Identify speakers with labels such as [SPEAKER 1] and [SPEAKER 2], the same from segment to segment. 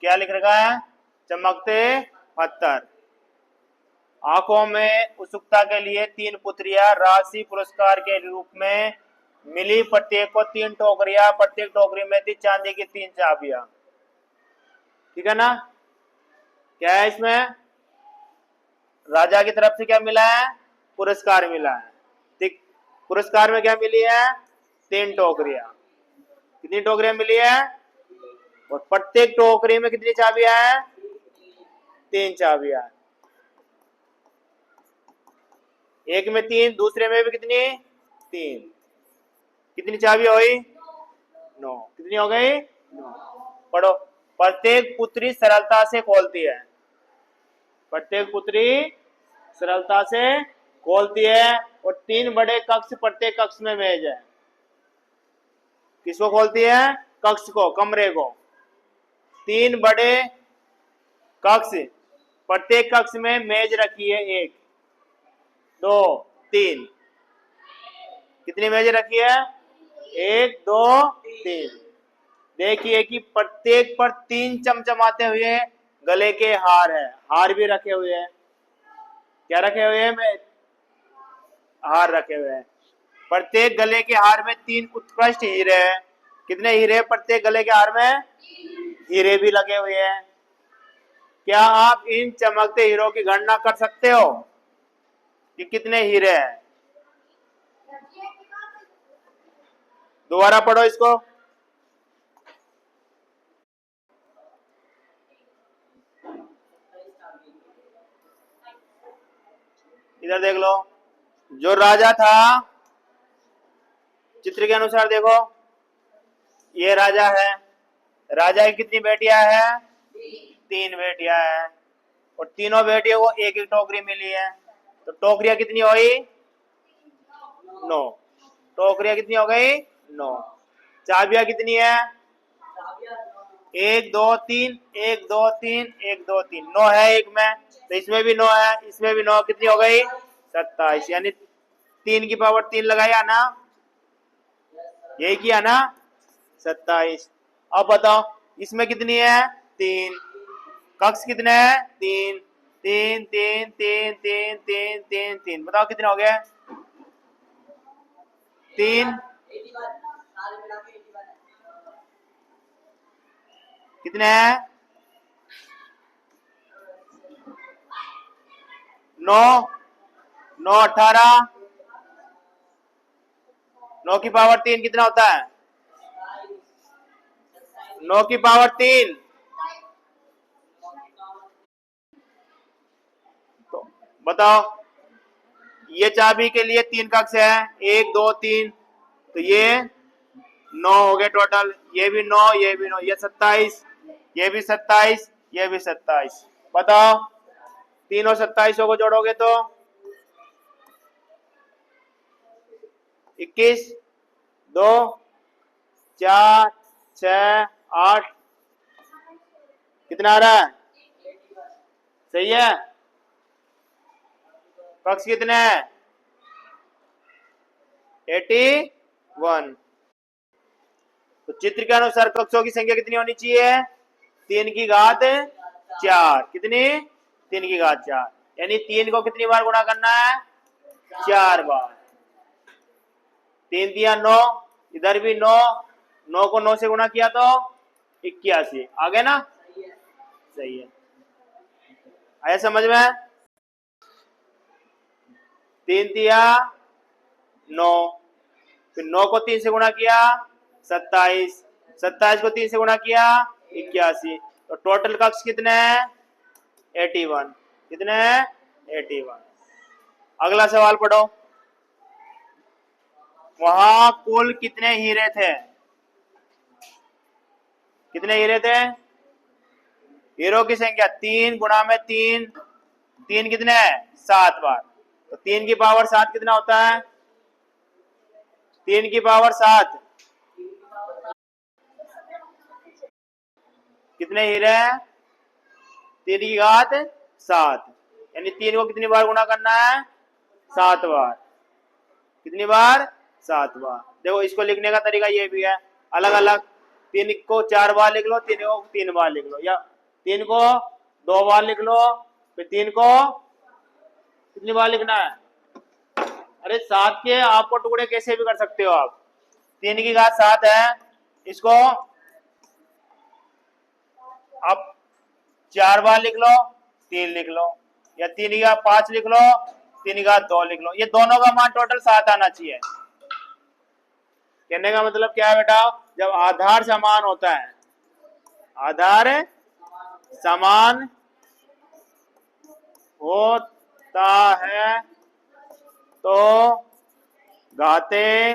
[SPEAKER 1] क्या लिख रखा है? चमकते पत्थर। आंखों में उत्सुकता के लिए 3 पुत्रियां राशि पुरस्कार के रूप में मिली। प्रत्येक को 3 टोकरियां, प्रत्येक टोकरी में थी चांदी की 3 चाबियां। ठीक है ना? क्या है इसमें? राजा की तरफ से क्या मिला है? पुरस्कार मिला है। ठीक, पुरस्कार में क्या मिली है? 3 टोकरियां। कितनी टोकरियां मिली है? और प्रत्येक टोकरी में कितनी चाबियां हैं? 3 चाबियां। एक में 3, दूसरे में भी कितनी? 3। कितनी चाबियां हुई? 9। कितनी हो गई? 9। पढ़ो। प्रत्येक पुत्री सरलता से खोलती है। प्रत्येक पुत्री सरलता से खोलती है और 3 बड़े कक्ष प्रत्येक कक्ष में मेज है। किसको खोलती है? कक्ष को, कमरे को। 3 बड़े कक्ष, प्रत्येक कक्ष में मेज रखी है। 1 2 3। कितनी मेज रखी है? 1 2 3। देखिए कि प्रत्येक पर 3 चमचमाते हुए गले के हार है। हार भी रखे हुए हैं। क्या रखे हुए हैं? हार रखे हुए हैं। प्रत्येक गले के हार में 3 उत्कृष्ट हीरे हैं। कितने हीरे? प्रत्येक गले के हार में हीरे भी लगे हुए हैं। क्या आप इन चमकते हीरों की गणना कर सकते हो कि कितने हीरे हैं? दोबारा पढ़ो इसको। इधर देख लो। जो राजा था, चित्र के अनुसार देखो, ये राजा है। राजा की कितनी बेटियां हैं? 3 बेटियां हैं। और तीनों बेटियों को एक एक टोकरी मिली है। तो टोकरियां कितनी हुई? 9। टोकरियां कितनी हो गई? 9। चाबियां कितनी है? 1 2 3 1 2 3 1 2 3। 9 है एक में, तो इसमें भी 9 है, इसमें भी 9। कितनी हो गई? 27। यानी 3 की पावर 3 लगाया ना, यही किया ना, 27। अब बताओ इसमें कितनी है? 3। कक्ष कितने हैं? 3 3 3 3 3 3 3 3। बताओ कितने हो गए? 3 कितने हैं? 9 9 18। 9 की पावर 3 कितना होता है? 9 की पावर 3। तो बताओ, ये चाबी के लिए 3 कक्ष है, 1 2 3। तो ये 9 हो गए टोटल। ये भी 9, ये भी 9, ये 27, ये भी 27, ये भी 27। बताओ, तीनों 27 को जोड़ोगे तो 21 2 4 6 8। कितना आ रहा है? सही है। कक्ष कितने हैं? 81। तो चित्र के अनुसार कक्षों की संख्या कितनी होनी चाहिए? 3 की घात 4। कितनी? 3 की घात 4। यानी 3 को कितनी बार गुणा करना है? 4 बार। 3 दिया 9, इधर भी 9। 9 को 9 से गुणा किया तो 81। आ गए ना? सही है। आया समझ में? 3 दिया 9, फिर 9 को 3 से गुणा किया 27, 27 को 3 से गुणा किया 81। तो टोटल कक्ष कितने हैं? 81। कितने हैं? 81। अगला सवाल पढ़ो। वहां कुल कितने हीरे थे? कितने हीरे थे? हीरो की संख्या 3 गुणा में 3। 3 कितने है? 7 बार। तो 3 की पावर 7 कितना होता है? 3 की पावर 7। कितने हीरे हैं? 3 की घात 7। यानी 3 को कितनी बार गुणा करना है? 7 बार। कितनी बार? 7 बार। देखो, इसको लिखने का तरीका ये भी है, अलग अलग। 3 को 4 बार लिख लो, 3 को 3 बार लिख लो, या 3 को 2 बार लिख लो, फिर 3 को कितनी बार लिखना है? अरे 7 के आपको टुकड़े कैसे भी कर सकते हो आप। 3 की घात 7 है, इसको आप 4 बार लिख लो, 3 लिख लो, या 3 की घात 5 लिख लो, 3 की घात 2 लिख लो। ये दोनों का मान टोटल 7 आना चाहिए। कहने का मतलब क्या है बेटा? जब आधार समान होता है, आधार समान होता है तो घातें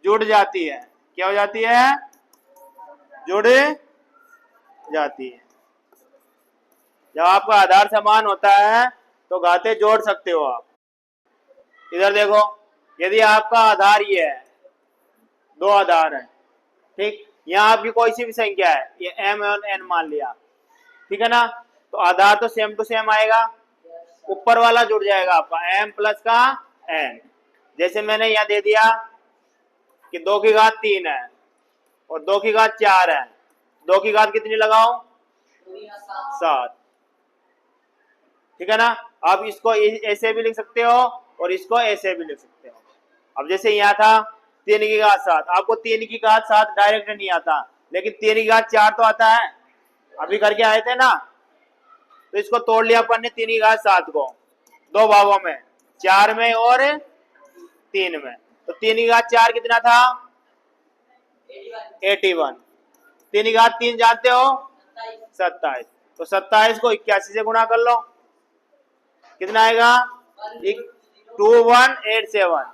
[SPEAKER 1] जुड़ जाती है। क्या हो जाती है? जुड़ जाती है। जब आपका आधार समान होता है तो घातें जोड़ सकते हो आप। इधर देखो, यदि आपका आधार ये है, 2 आधार है, ठीक, यहाँ आपकी कोई सी भी संख्या है, ये m और n मान लिया, ठीक है ना, तो आधार तो सेम टू सेम आएगा, ऊपर वाला जुड़ जाएगा आपका m प्लस का n। जैसे मैंने यहाँ दे दिया कि 2 की घात 3 है और 2 की घात 4 है, 2 की घात कितनी लगाओ? 7, ठीक है ना। आप इसको ऐसे भी लिख सकते हो और इसको ऐसे भी लिख सकते हो। अब जैसे यहाँ था 3 की घात 7, आपको 3 की घात 7 डायरेक्ट नहीं आता, लेकिन 3 की घात 4 तो आता है, अभी करके आए थे ना। तो इसको तोड़ लिया अपन ने 3 की घात 7 को 2 भागों में, 4 में और 3 में। तो 3 की घात 4 कितना था? 81। 3 की घात 3 जानते हो? 27। तो 27 को 81 से गुणा कर लो, कितना आएगा? 2187।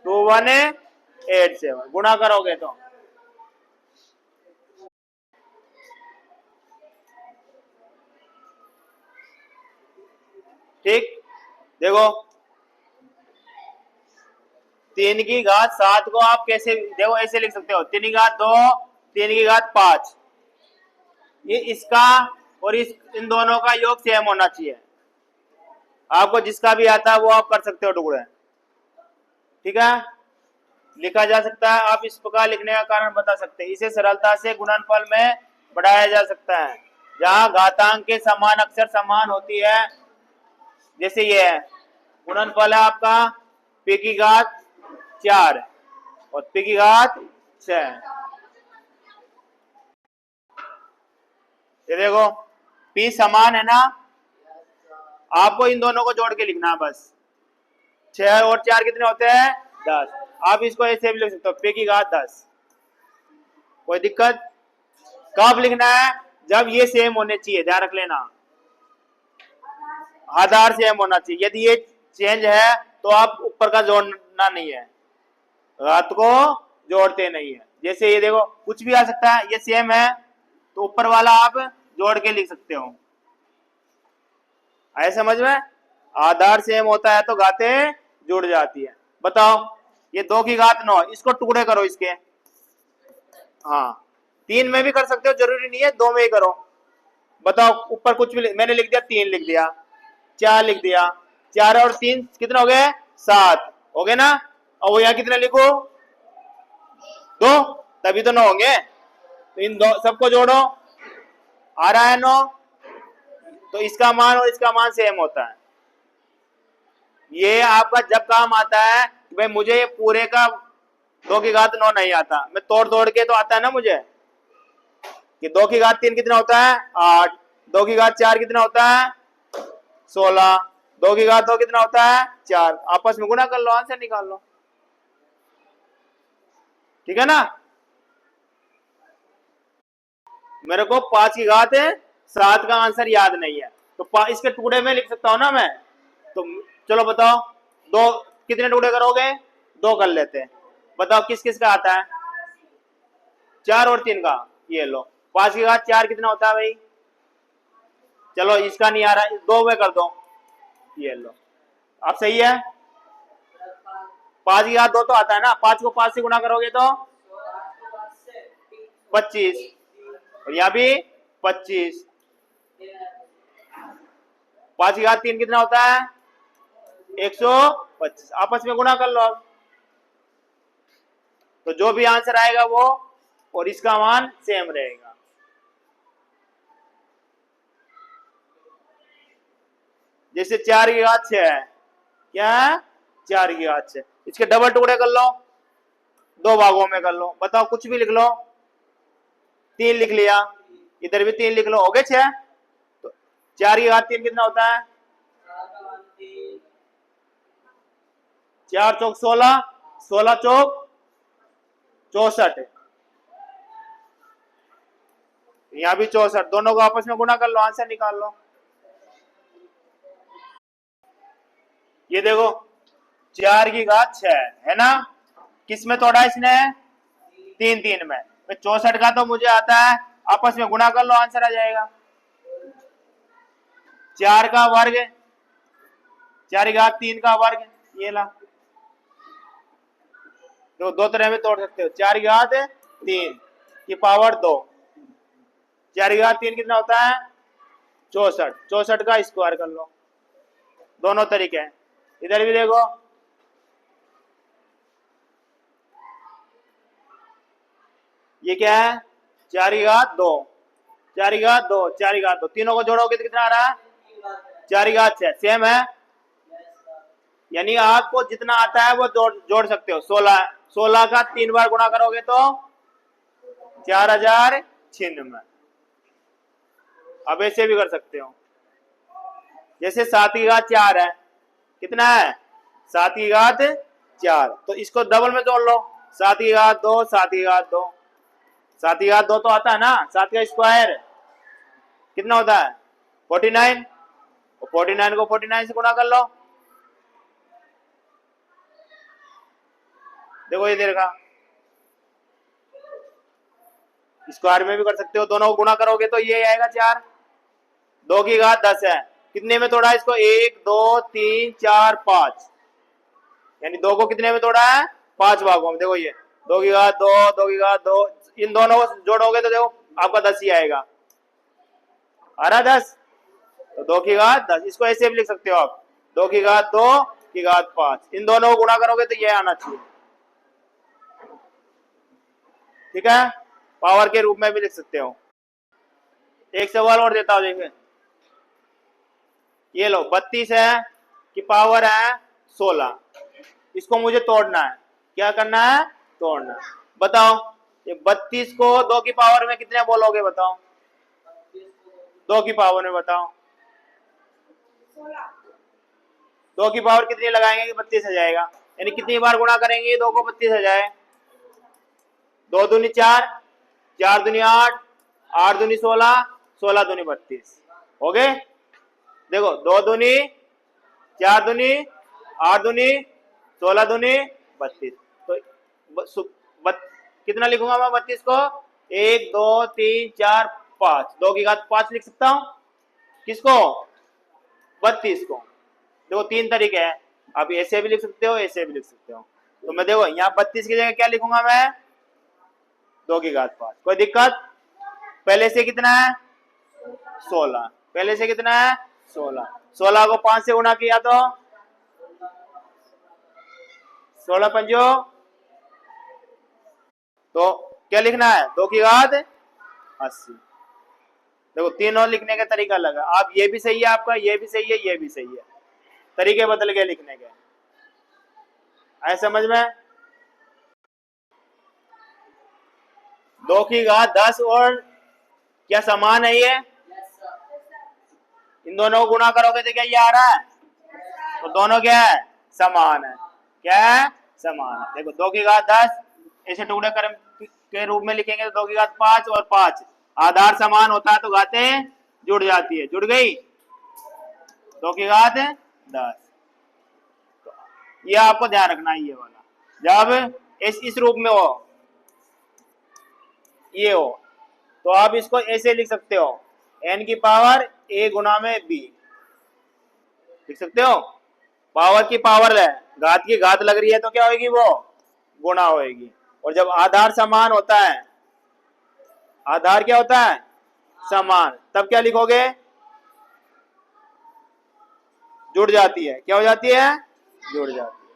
[SPEAKER 1] 2187 गुणा करोगे तो ठीक। देखो 3 की घात 7 को आप कैसे, देखो ऐसे लिख सकते हो, 3 की घात 2, 3 की घात 5, ये इसका और इन दोनों का योग सेम होना चाहिए। आपको जिसका भी आता है वो आप कर सकते हो टुकड़े, ठीक है, लिखा जा सकता है। आप इस प्रकार लिखने का कारण बता सकते हैं, इसे सरलता से गुणनफल में बढ़ाया जा सकता है। जहां घातांक के समान अक्षर समान होती है, जैसे ये है, गुणनफल है आपका p की घात 4 और p की घात 6। ये देखो p समान है ना, आपको इन दोनों को जोड़ के लिखना है बस। 6 और 4 कितने होते हैं? 10। आप इसको ऐसे भी लिख सकते हो, p की घात 10। कोई दिक्कत? कब लिखना है? जब ये सेम होने चाहिए, ध्यान रख लेना, आधार सेम होना चाहिए। यदि ये चेंज है तो आप ऊपर का जोड़ना नहीं है, घात को जोड़ते नहीं है। जैसे ये देखो कुछ भी आ सकता है, ये सेम है तो ऊपर वाला आप जोड़ के लिख सकते हो। आए समझ में? आधार सेम होता है तो घातें जुड़ जाती है। बताओ ये 2 की घात 9, इसको टुकड़े करो इसके। हाँ 3 में भी कर सकते हो, जरूरी नहीं है 2 में ही करो। बताओ ऊपर कुछ भी मैंने लिख दिया, 3 लिख दिया, 4 लिख दिया, 4 और 3 कितना हो गए? 7 हो गए ना। और वो यहाँ कितने लिखो? 2, तभी तो 9 होंगे। तो इन दो सबको जोड़ो, आ रहा है 9, तो इसका मान और इसका मान सेम होता है। ये आपका जब काम आता है भाई मुझे ये पूरे का 2 की घात 9 नहीं आता, मैं तोड़ तोड़ के तो आता है ना मुझे, कि 2 की घात 3 कितना होता है? 8, 2 की घात 4 कितना होता है? 16, 2 की घात 2 कितना होता है? 4। आपस में गुणा कर लो, आंसर निकाल लो, ठीक है ना। मेरे को 5 की घात 7 का आंसर याद नहीं है, तो इसके टुकड़े में लिख सकता हूं ना मैं। तो चलो बताओ, 2 कितने टुकड़े करोगे? 2 कर लेते हैं। बताओ किस किस का आता है? 4 और 3 का। ये लो 5 की घात 4 कितना होता है भाई? चलो इसका नहीं आ रहा, 2 में कर दो, ये लो। अब सही है, 5 की घात 2 तो आता है ना, 5 को 5 से गुणा करोगे तो 25, और यहाँ भी 25। 5 की घात 3 कितना होता है? 125। आपस में गुणा कर लो अब, तो जो भी आंसर आएगा वो और इसका मान सेम रहेगा। जैसे 4 की घात 6 है, क्या है? 4 की घात 6। इसके डबल टुकड़े कर लो, 2 भागों में कर लो, बताओ कुछ भी लिख लो। 3 लिख लिया, इधर भी 3 लिख लो, हो गए 6। तो 4 की घात 3 कितना होता है? 4 चौक 16, 16 चौक 64, यहां भी 64, दोनों को आपस में गुणा कर लो, आंसर निकाल लो। ये देखो 4 की घात 6 है ना, किस में तोड़ा इसने? 3 3 में। 64 का तो मुझे आता है, आपस में गुणा कर लो, आंसर आ जाएगा। 4 का वर्ग, 4 की घात 3 का वर्ग, ये ला। तो दो तरह में तोड़ सकते हो, 4 की घात 3 की पावर 2, 4 की घात 3 कितना होता है? 64, 64 का स्क्वायर कर लो, दोनों तरीके हैं। इधर भी देखो, ये क्या है? 4 की घात 2, 4 की घात 2, 4 की घात 2, तीनों को जोड़ोगे तो कितना आ रहा है? 4 की घात 6, सेम है। यानी आपको जितना आता है वो जोड़ सकते हो। 16, 16 का 3 बार गुणा करोगे तो 4096। अब ऐसे भी कर सकते हो, जैसे 7 की घात 4 है, कितना है? 7 की घात 4, तो इसको डबल में जोड़ लो, 7 की घात 2, 7 की घात 2, 7 की घात 2 तो आता है ना, 7 का स्क्वायर कितना होता है? 49, 49 को 49 से गुणा कर लो, देखो ये देखा, स्क्वायर में भी कर सकते हो, दोनों को गुणा करोगे तो ये आएगा 4। 2 की घात 10 है, कितने में तोड़ा इसको? 1 2 3 4 5, यानी 2 को कितने में तोड़ा है? 5 भागों में। देखो ये 2 की घात 2, 2 की घात 2, इन दोनों को जोड़ोगे तो देखो आपका 10 ही आएगा, आ रहा 10। तो 2 की घात 10, इसको ऐसे भी लिख सकते हो आप, 2 की घात 2 की घात 5, इन दोनों को गुणा करोगे तो ये आना चाहिए, ठीक है। पावर के रूप में भी लिख सकते हो। एक सवाल और देता हूं, देखिए ये लो 32 है कि पावर है 16, इसको मुझे तोड़ना है, क्या करना है? तोड़ना है। बताओ ये 32 को 2 की पावर में कितने बोलोगे? बताओ 2 की पावर में, बताओ 2 की पावर कितनी लगाएंगे कि 32 आ जाएगा? यानी कितनी बार गुणा करेंगे 2 को 32 आ जाए? 2 दूनी 4, 4 दूनी 8, 8 दूनी 16, 16 दूनी 32, हो गए। देखो 2 दूनी 4 दूनी 8 दूनी 16 दूनी 32, तो कितना लिखूंगा मैं 32 को? 1 2 3 4 5, 2 की घात 5 लिख सकता हूं, किसको? 32 को। देखो 3 तरीके हैं, आप ऐसे भी लिख सकते हो, ऐसे भी लिख सकते हो। तो मैं देखो यहाँ 32 की जगह क्या लिखूंगा मैं? 2 की घात 5, कोई दिक्कत? पहले से कितना है? 16, पहले से कितना है? 16, 16 को 5 से गुणा किया तो 16 पंजो, तो क्या लिखना है? 2 की घात 80। देखो तीनों लिखने का तरीका अलग है, आप ये भी सही है आपका, ये भी सही है, ये भी सही है, तरीके बदल गए लिखने के, आए समझ में? 2 की घात 10 और क्या समान है ये? इन दोनों को गुणा करोगे तो क्या ये आ रहा है? तो दोनों क्या है? समान है, क्या है? समान है। देखो 2 की घात 10 ऐसे टुकड़े के रूप में लिखेंगे तो 2 की घात 5 और 5, आधार समान होता है तो घातें जुड़ जाती है, जुड़ गई, 2 की घात 10। तो ये आपको ध्यान रखना है, ये वाला जब इस रूप में हो, ये हो, तो आप इसको ऐसे लिख सकते हो, n की पावर a गुना में b, लिख सकते हो। पावर की पावर है, घात की घात लग रही है तो क्या होगी? वो गुणा होगी। और जब आधार समान होता है, आधार क्या होता है? समान, तब क्या लिखोगे? जुड़ जाती है, क्या हो जाती है? जुड़ जाती है,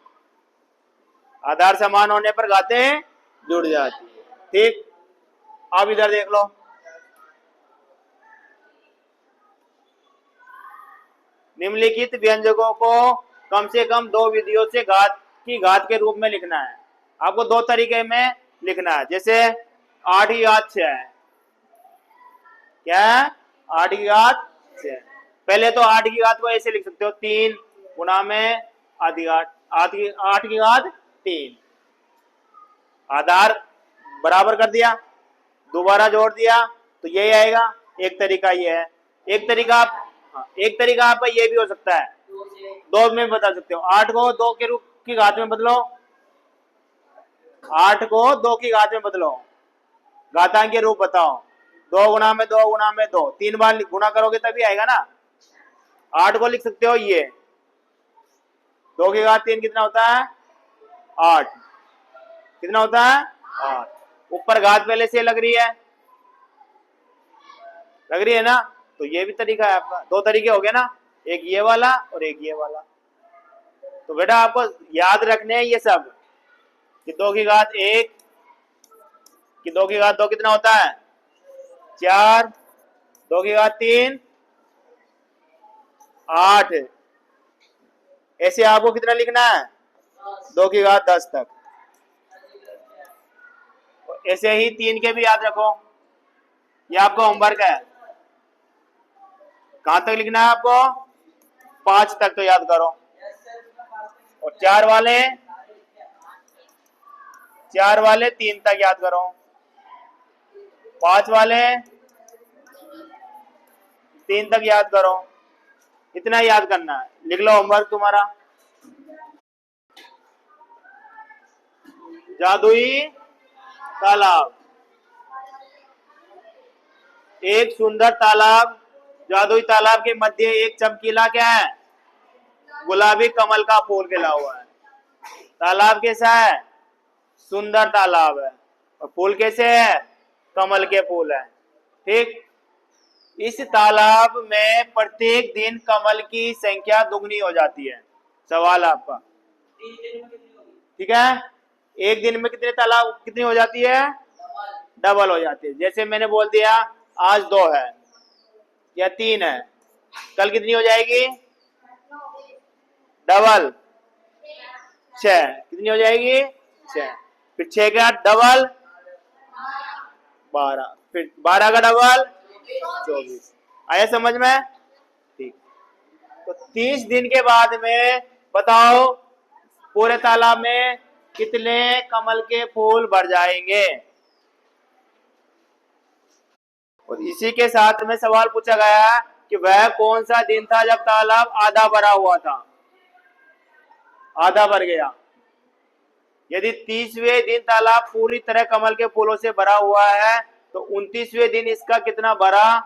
[SPEAKER 1] आधार समान होने पर घातें जुड़ जाती है, ठीक। अब इधर देख लो, निम्नलिखित व्यंजकों को कम से कम 2 विधियों से घात की घात के रूप में लिखना है। आपको 2 तरीके में लिखना है। जैसे 8 की घात 6 है, क्या है 8 की घात 6। पहले तो 8 की घात को ऐसे लिख सकते हो 3 गुना में आधी घात 8 की घात 3, आधार बराबर कर दिया, दोबारा जोड़ दिया तो यही आएगा। एक तरीका ये है। एक तरीका आपका ये भी हो सकता है, 2 में बता सकते हो। 8 को 2 के रूप की घात में बदलो, 8 को 2 की घात में बदलो, घातांक के रूप बताओ। 2 गुना में 2 गुना में 2, 3 बार गुना करोगे तभी आएगा ना। 8 को लिख सकते हो ये 2 की घात 3 कितना होता है 8, कितना होता है 8। ऊपर घात पहले से लग रही है ना, तो ये भी तरीका है आपका। 2 तरीके हो गए ना, एक ये वाला और एक ये वाला। तो बेटा आपको याद रखने हैं ये सब कि 2 की घात 1 कि 2 की घात 2 कितना होता है 4, 2 की घात 3 8। ऐसे आपको कितना लिखना है 2 की घात 10 तक। ऐसे ही 3 के भी याद रखो, ये आपका होमवर्क है। कहां तक लिखना है आपको 5 तक तो याद करो। और 4 वाले 3 तक याद करो, 5 वाले 3 तक याद करो। इतना याद करना है। लिख लो होमवर्क तुम्हारा। जादुई तालाब। एक सुंदर तालाब, जादुई तालाब के मध्य एक चमकीला क्या है गुलाबी कमल का फूल खिला हुआ है। तालाब कैसा है सुंदर तालाब है, और फूल कैसे है कमल के फूल है। ठीक, इस तालाब में प्रत्येक दिन कमल की संख्या दुगनी हो जाती है। सवाल आपका, ठीक है, एक दिन में कितने तालाब कितनी हो जाती है डबल हो जाती है। जैसे मैंने बोल दिया आज 2 है या 3 है, कल कितनी हो जाएगी डबल 6, कितनी हो जाएगी 6। फिर 6 का डबल 12, फिर 12 का डबल 24। आया समझ में? ठीक, तो 30 दिन के बाद में बताओ पूरे तालाब में कितने कमल के फूल भर जाएंगे। और इसी के साथ में सवाल पूछा गया कि वह कौन सा दिन था जब तालाब आधा भरा हुआ था, आधा भर गया। यदि 30वें दिन तालाब पूरी तरह कमल के फूलों से भरा हुआ है तो 29वें दिन इसका कितना बड़ा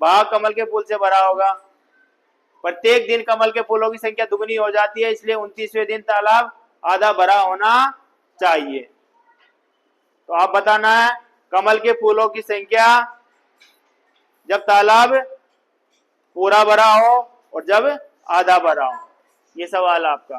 [SPEAKER 1] भाग कमल के फूल से भरा होगा। प्रत्येक दिन कमल के फूलों की संख्या दुगनी हो जाती है, इसलिए 29वें दिन तालाब आधा भरा होना चाहिए। तो आप बताना है कमल के फूलों की संख्या जब तालाब पूरा भरा हो और जब आधा भरा हो। ये सवाल आपका।